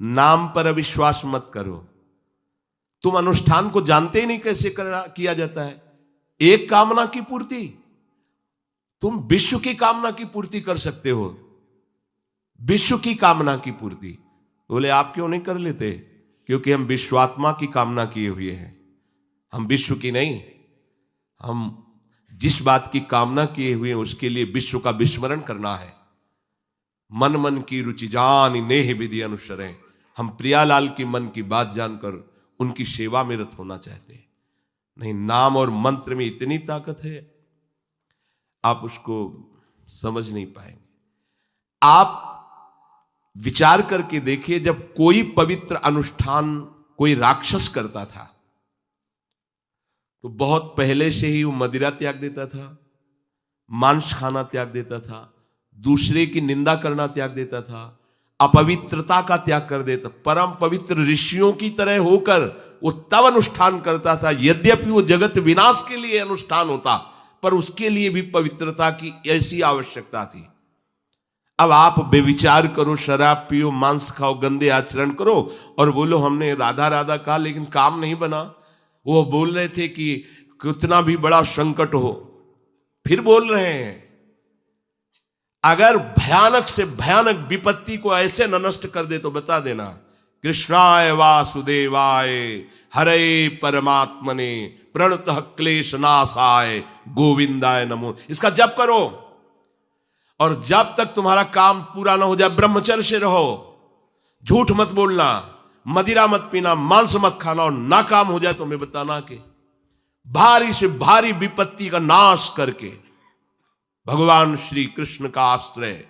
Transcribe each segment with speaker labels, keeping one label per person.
Speaker 1: नाम पर अविश्वास मत करो। तुम अनुष्ठान को जानते ही नहीं कैसे किया जाता है। एक कामना की पूर्ति, तुम विश्व की कामना की पूर्ति कर सकते हो, विश्व की कामना की पूर्ति। बोले आप क्यों नहीं कर लेते? क्योंकि हम विश्वात्मा की कामना किए हुए हैं, हम विश्व की नहीं। हम जिस बात की कामना किए हुए हैं उसके लिए विश्व का विस्मरण करना है। मन मन की रुचि जान नेह विधि अनुसरें। हम प्रियालाल की मन की बात जानकर उनकी सेवा में रत होना चाहते हैं। नहीं, नाम और मंत्र में इतनी ताकत है, आप उसको समझ नहीं पाएंगे। आप विचार करके देखिए, जब कोई पवित्र अनुष्ठान कोई राक्षस करता था तो बहुत पहले से ही वो मदिरा त्याग देता था, मांस खाना त्याग देता था, दूसरे की निंदा करना त्याग देता था, अपवित्रता का त्याग कर देता। परम पवित्र ऋषियों की तरह होकर वो तब अनुष्ठान करता था। यद्यपि वो जगत विनाश के लिए अनुष्ठान होता, पर उसके लिए भी पवित्रता की ऐसी आवश्यकता थी। अब आप बेविचार करो, शराब पियो, मांस खाओ, गंदे आचरण करो और बोलो हमने राधा राधा कहा लेकिन काम नहीं बना। वो बोल रहे थे कि कितना भी बड़ा संकट हो, फिर बोल रहे हैं। अगर भयानक से भयानक विपत्ति को ऐसे न नष्ट कर दे तो बता देना, कृष्णाय वासुदेवाय हरे परमात्मने प्रणतः क्लेश नाशाय गोविंदाय नमो। इसका जप करो और जब तक तुम्हारा काम पूरा ना हो जाए ब्रह्मचर्य से रहो। झूठ मत बोलना, मदिरा मत पीना, मांस मत खाना, और ना काम हो जाए तो मैं बताना कि भारी से भारी विपत्ति का नाश करके भगवान श्री कृष्ण का आश्रय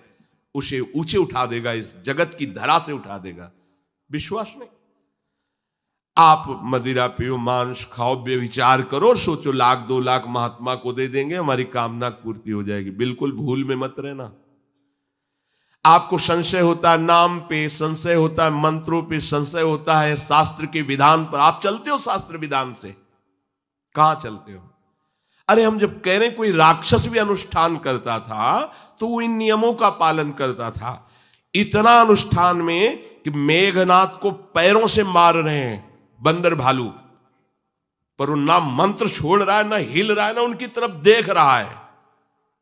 Speaker 1: उसे ऊंचे उठा देगा, इस जगत की धरा से उठा देगा। विश्वास नहीं? आप मदिरा पियो, मांस खाओ, बेविचार करो, सोचो 1,00,000-2,00,000 महात्मा को दे देंगे, हमारी कामना पूर्ति हो जाएगी। बिल्कुल भूल में मत रहना। आपको संशय होता है नाम पे, संशय होता है मंत्रों पे, संशय होता है शास्त्र के विधान पर। आप चलते हो शास्त्र विधान से? कहां चलते हो? अरे हम जब कह रहे हैं कोई राक्षस भी अनुष्ठान करता था तो वो इन नियमों का पालन करता था। इतना अनुष्ठान में कि मेघनाथ को पैरों से मार रहे हैं बंदर भालू, पर वो ना मंत्र छोड़ रहा है, ना हिल रहा है, ना उनकी तरफ देख रहा है।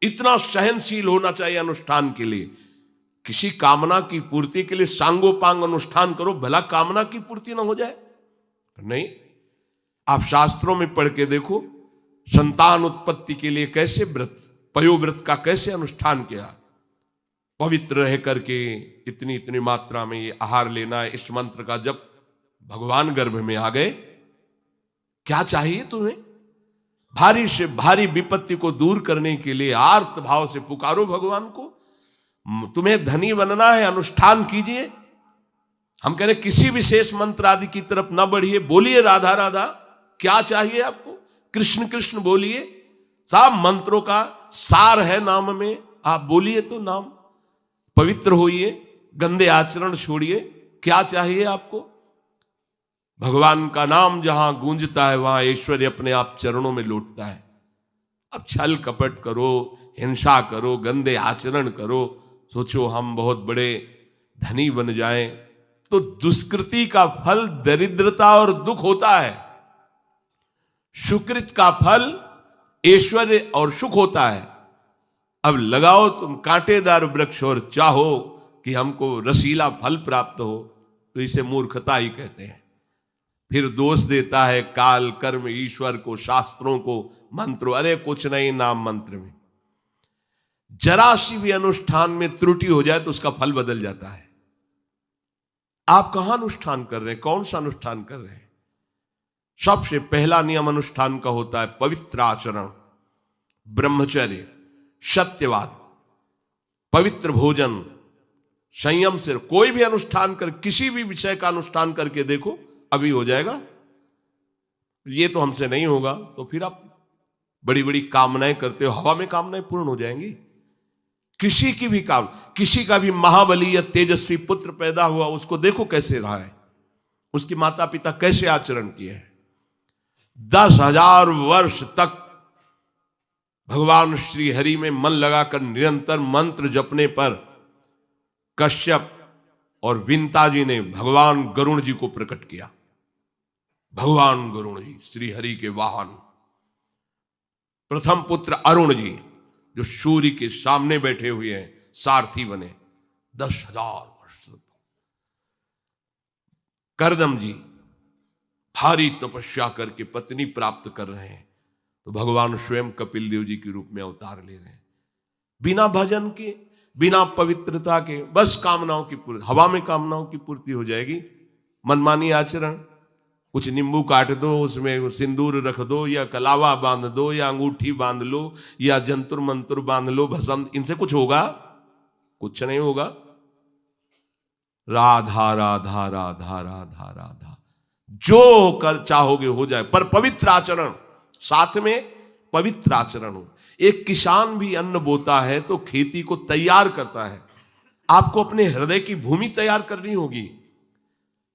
Speaker 1: इतना सहनशील होना चाहिए अनुष्ठान के लिए। किसी कामना की पूर्ति के लिए सांगोपांग अनुष्ठान करो, भला कामना की पूर्ति ना हो जाए? नहीं। आप शास्त्रों में पढ़ के देखो, संतान उत्पत्ति के लिए कैसे व्रत, पयोव्रत का कैसे अनुष्ठान किया। पवित्र रह करके इतनी इतनी मात्रा में ये आहार लेना है। इस मंत्र का जब भगवान गर्भ में आ गए, क्या चाहिए तुम्हें? भारी से भारी विपत्ति को दूर करने के लिए आर्त भाव से पुकारो भगवान को। तुम्हें धनी बनना है, अनुष्ठान कीजिए। हम कह रहे किसी विशेष मंत्र आदि की तरफ ना बढ़िए, बोलिए राधा राधा। क्या चाहिए आपको? कृष्ण कृष्ण बोलिए। सब मंत्रों का सार है नाम में, आप बोलिए तो नाम। पवित्र होइए, गंदे आचरण छोड़िए। क्या चाहिए आपको? भगवान का नाम जहां गूंजता है वहां ऐश्वर्य अपने आप चरणों में लौटता है। अब छल कपट करो, हिंसा करो, गंदे आचरण करो, सोचो हम बहुत बड़े धनी बन जाएं, तो दुष्कृति का फल दरिद्रता और दुख होता है। सुकृत का फल ऐश्वर्य और सुख होता है। अब लगाओ तुम कांटेदार वृक्ष और चाहो कि हमको रसीला फल प्राप्त हो, तो इसे मूर्खता ही कहते हैं। फिर दोष देता है काल, कर्म, ईश्वर को, शास्त्रों को, मंत्रों। अरे कुछ नहीं, नाम मंत्र में जरा सी भी अनुष्ठान में त्रुटि हो जाए तो उसका फल बदल जाता है। आप कहां अनुष्ठान कर रहे हैं? कौन सा अनुष्ठान कर रहे हैं? सबसे पहला नियम अनुष्ठान का होता है पवित्र आचरण, ब्रह्मचर्य, सत्यवाद, पवित्र भोजन, संयम से। कोई भी अनुष्ठान कर, किसी भी विषय का अनुष्ठान करके देखो, अभी हो जाएगा। ये तो हमसे नहीं होगा, तो फिर आप बड़ी बड़ी कामनाएं करते हो, हवा में कामनाएं पूर्ण हो जाएंगी। किसी की भी काम, किसी का भी महाबली या तेजस्वी पुत्र पैदा हुआ, उसको देखो कैसे रहा है, उसके माता पिता कैसे आचरण किए हैं। 10,000 वर्ष तक भगवान श्री हरि में मन लगाकर निरंतर मंत्र जपने पर कश्यप और विंता जी ने भगवान गरुण जी को प्रकट किया। भगवान गरुण जी श्री हरि के वाहन, प्रथम पुत्र अरुण जी जो सूर्य के सामने बैठे हुए हैं, सारथी बने 10,000 वर्ष। करदम जी भारी तपस्या करके पत्नी प्राप्त कर रहे हैं, तो भगवान स्वयं कपिल देव जी के रूप में अवतार ले रहे हैं। बिना भजन के, बिना पवित्रता के, बस कामनाओं की पूर्ति, हवा में कामनाओं की पूर्ति हो जाएगी। मनमानी आचरण, कुछ नींबू काट दो, उसमें सिंदूर रख दो, या कलावा बांध दो, या अंगूठी बांध लो, या जंतुर मंतुर बांध लो, भस्म, इनसे कुछ होगा? कुछ नहीं होगा। राधा राधा राधा राधा राधा, जो कर चाहोगे हो जाए, पर पवित्र आचरण, साथ में पवित्र आचरण हो। एक किसान भी अन्न बोता है तो खेती को तैयार करता है। आपको अपने हृदय की भूमि तैयार करनी होगी।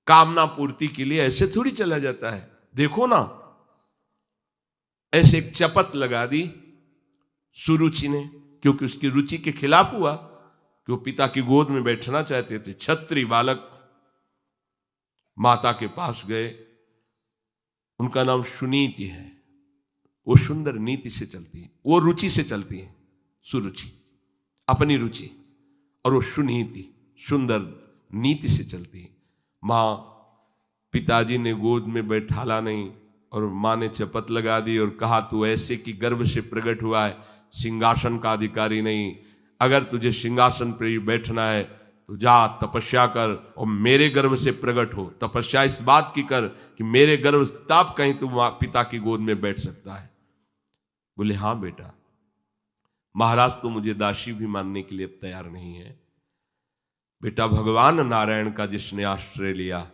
Speaker 1: कामना पूर्ति के लिए ऐसे थोड़ी चला जाता है। देखो ना, ऐसे एक चपत लगा दी सुरुचि ने, क्योंकि उसकी रुचि के खिलाफ हुआ कि वो पिता की गोद में बैठना चाहते थे। छत्री बालक माता के पास गए, उनका नाम सुनीति है। वो सुंदर नीति से चलती है, वो रुचि से चलती है, सुरुचि अपनी रुचि, और वो सुनीति सुंदर नीति से चलती है। माँ, पिताजी ने गोद में बैठाला नहीं, और माँ ने चपत लगा दी और कहा तू ऐसे कि गर्भ से प्रकट हुआ है, सिंहासन का अधिकारी नहीं। अगर तुझे सिंहासन पर ही बैठना है तो जा तपस्या कर और मेरे गर्भ से प्रकट हो। तपस्या इस बात की कर कि मेरे गर्भ तब कहीं तू पिता की गोद में बैठ सकता है। बोले हाँ बेटा। महाराज तो मुझे दासी भी मानने के लिए अब तैयार नहीं है। बेटा, भगवान नारायण का जिसने आश्रय लिया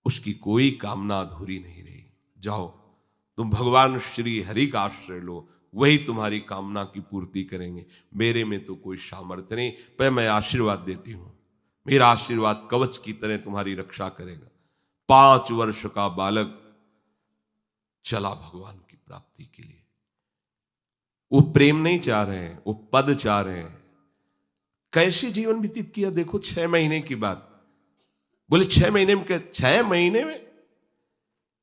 Speaker 1: उसकी कोई कामना अधूरी नहीं रही। जाओ तुम भगवान श्री हरि का आश्रय लो, वही तुम्हारी कामना की पूर्ति करेंगे। मेरे में तो कोई सामर्थ्य नहीं, पर मैं आशीर्वाद देती हूं। मेरा आशीर्वाद कवच की तरह तुम्हारी रक्षा करेगा। 5 वर्ष का बालक चला भगवान की प्राप्ति के लिए। वो प्रेम नहीं चाह रहे हैं, वो पद चाह रहे हैं। कैसे जीवन व्यतीत किया देखो। 6 महीने की बात। बोले 6 महीने में क्या? 6 महीने में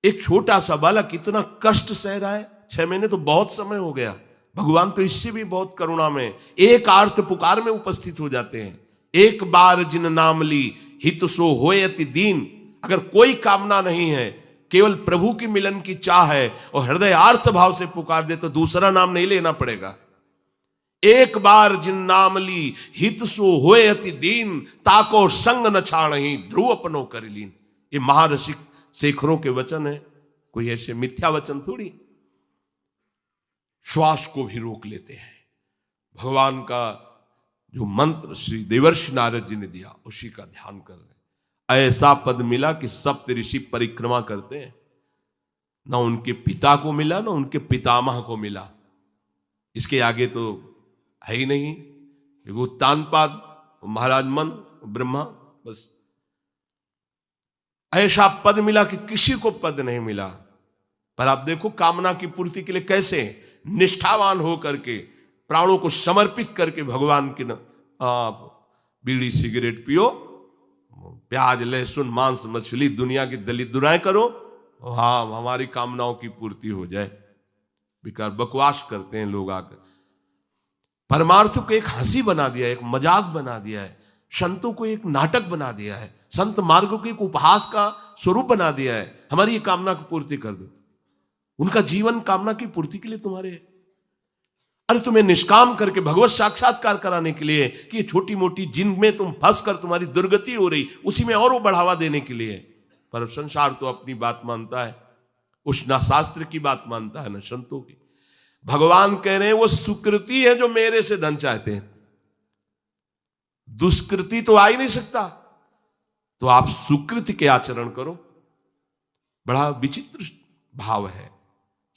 Speaker 1: एक छोटा सा बालक इतना कष्ट सह रहा है। 6 महीने तो बहुत समय हो गया। भगवान तो इससे भी बहुत करुणा में एक आर्त पुकार में उपस्थित हो जाते हैं। एक बार जिन नाम ली हित सो होए अति दीन। अगर कोई कामना नहीं है, केवल प्रभु की मिलन की चाह है और हृदय आर्त भाव से पुकार दे, तो दूसरा नाम नहीं लेना पड़ेगा। एक बार जिन नाम ली हित सो होए अति दीन, ताको संग न छाड़ही ध्रुव अपनो कर लीन। ये महारसिक शेखरों के वचन है, कोई ऐसे मिथ्या वचन थोड़ी। श्वास को भी रोक लेते हैं। भगवान का जो मंत्र श्री देवर्षि नारद जी ने दिया उसी का ध्यान कर रहे हैं। ऐसा पद मिला कि सप्त ऋषि परिक्रमा करते हैं। ना उनके पिता को मिला, ना उनके पितामह को मिला। इसके आगे तो है ही नहीं। वो तानपाद, महाराज मन, ब्रह्मा, बस ऐसा पद मिला कि किसी को पद नहीं मिला। पर आप देखो कामना की पूर्ति के लिए कैसे निष्ठावान हो करके, प्राणों को समर्पित करके भगवान के न आप बीड़ी सिगरेट पियो, प्याज लहसुन मांस मछली दुनिया की दलित दुराएं करो, हाँ हमारी कामनाओं की पूर्ति हो जाए। बेकार बकवास करते हैं लोग आकर। परमार्थ को एक हंसी बना दिया है, एक मजाक बना दिया है। संतों को एक नाटक बना दिया है। संत मार्ग को एक उपहास का स्वरूप बना दिया है। हमारी ये कामना की पूर्ति कर दो। उनका जीवन कामना की पूर्ति के लिए तुम्हारे है। अरे तुम्हें निष्काम करके भगवत साक्षात्कार कराने के लिए कि ये छोटी मोटी जिनमें तुम फंस कर तुम्हारी दुर्गति हो रही, उसी में और वो बढ़ावा देने के लिए। पर संसार तो अपनी बात मानता है, उस ना शास्त्र की बात मानता है, ना संतों की। भगवान कह रहे हैं वो सुकृति है जो मेरे से धन चाहते हैं, दुष्कृति तो आ ही नहीं सकता। तो आप सुकृति के आचरण करो। बड़ा विचित्र भाव है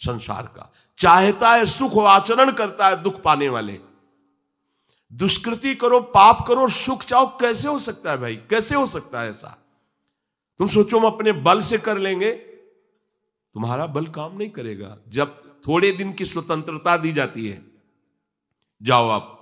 Speaker 1: संसार का। चाहता है सुख, आचरण करता है दुख पाने वाले। दुष्कृति करो, पाप करो, सुख चाहो, कैसे हो सकता है भाई? कैसे हो सकता है ऐसा? तुम सोचो हम अपने बल से कर लेंगे, तुम्हारा बल काम नहीं करेगा। जब थोड़े दिन की स्वतंत्रता दी जाती है, जाओ आप